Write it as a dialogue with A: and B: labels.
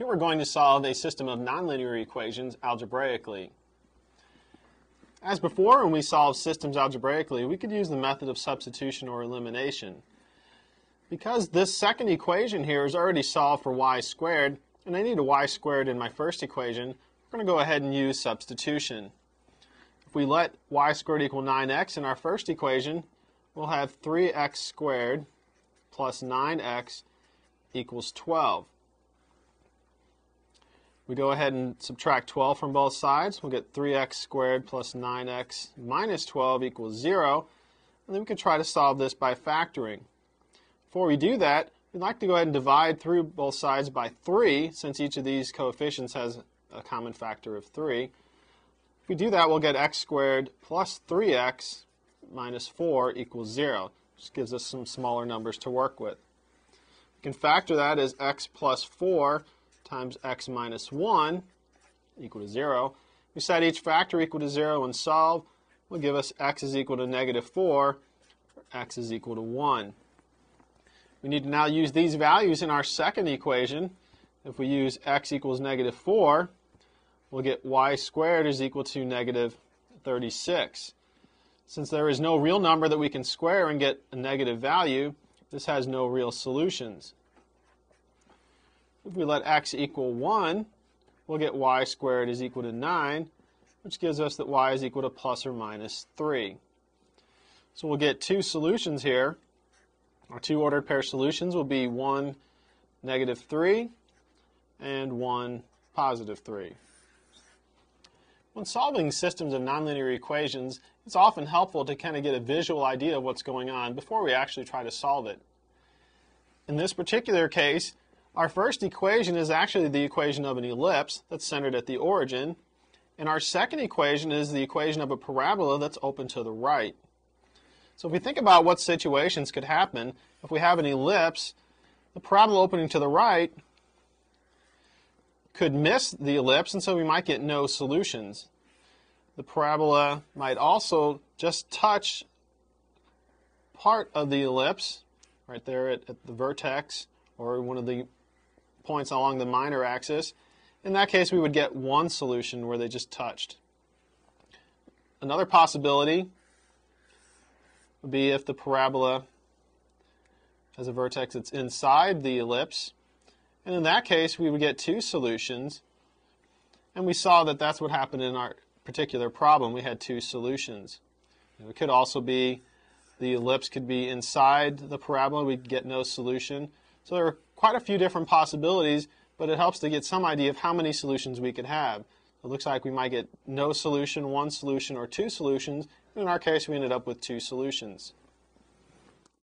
A: Here we're going to solve a system of nonlinear equations algebraically. As before, when we solve systems algebraically, we could use the method of substitution or elimination. Because this second equation here is already solved for y squared, and I need a y squared in my first equation, we're going to go ahead and use substitution. If we let y squared equal 9x in our first equation, we'll have 3x squared plus 9x equals 12. We go ahead and subtract 12 from both sides. We'll get 3x squared plus 9x minus 12 equals 0. And then we can try to solve this by factoring. Before we do that, we'd like to go ahead and divide through both sides by 3, since each of these coefficients has a common factor of 3. If we do that, we'll get x squared plus 3x minus 4 equals 0. Just gives us some smaller numbers to work with. We can factor that as x plus 4 times x minus 1 equal to 0. We set each factor equal to 0 and solve. Will give us x is equal to negative 4, or x is equal to 1. We need to now use these values in our second equation. If we use x equals negative 4, we'll get y squared is equal to negative 36. Since there is no real number that we can square and get a negative value, this has no real solutions. If we let x equal 1, we'll get y squared is equal to 9, which gives us that y is equal to plus or minus 3. So we'll get two solutions here. Our two ordered pair solutions will be 1, negative 3, and 1, positive 3. When solving systems of nonlinear equations, it's often helpful to kind of get a visual idea of what's going on before we actually try to solve it. In this particular case, our first equation is actually the equation of an ellipse that's centered at the origin, and our second equation is the equation of a parabola that's open to the right. So if we think about what situations could happen, if we have an ellipse, the parabola opening to the right could miss the ellipse, and so we might get no solutions. The parabola might also just touch part of the ellipse, right there at the vertex, or one of the points along the minor axis. In that case, we would get one solution where they just touched. Another possibility would be if the parabola has a vertex that's inside the ellipse. And in that case, we would get two solutions. And we saw that that's what happened in our particular problem. We had two solutions. It could also be the ellipse could be inside the parabola. We'd get no solution. So there are quite a few different possibilities, but it helps to get some idea of how many solutions we could have. It looks like we might get no solution, one solution, or two solutions. In our case, we ended up with two solutions.